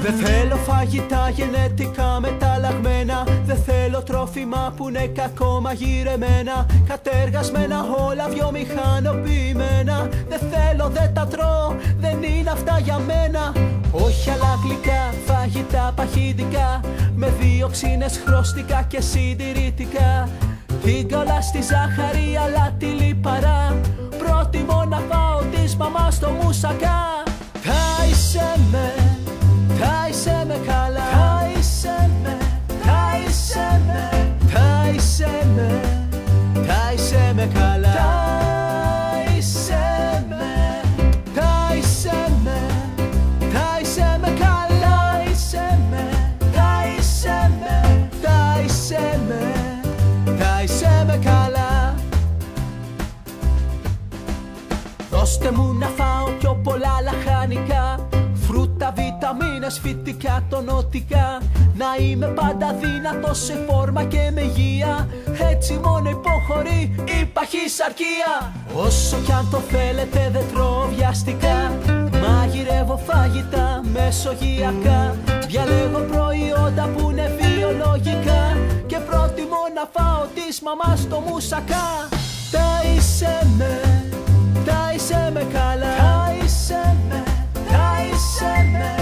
Δεν θέλω φαγητά γενετικά μεταλλαγμένα. Δεν θέλω τρόφιμα που είναι κακομαγειρεμένα, κατεργασμένα, όλα βιομηχανοποιημένα. Δεν θέλω, δεν τα τρώω, δεν είναι αυτά για μένα. Όχι άλλα γλυκά, φαγητά παχυντικά, με διοξίνες, χρωστικά και συντηρητικά. Την κόλλα στη ζάχαρη αλλά τη λιπαρά, προτιμώ να φάω της μαμάς στο μουσακά. Τάισε με, τάισε με καλά. Τάισε με, τάισε με, τάισε με, τάισε με καλά. Τάισε με, τάισε με, τάισε με καλά. Τάισε με, τάισε με, τάισε με, τάισε με καλά. Δώστε μου να φάω πιο πολλά λαχανικά, φρούτα, βιταμίνες, φυτικά, τονωτικά. Να είμαι πάντα δυνατός σε φόρμα και με υγεία, έτσι μόνο υποχωρεί η παχυσαρκία. Όσο κι αν το θέλετε δεν τρώω βιαστικά, μαγειρεύω φαγητά μεσογειακά. Διαλέγω προϊόντα που είναι βιολογικά και προτιμώ να φάω της μαμάς στο μουσακά. Τάισε με, τάισε με καλά. Τάισε με, τάισε με,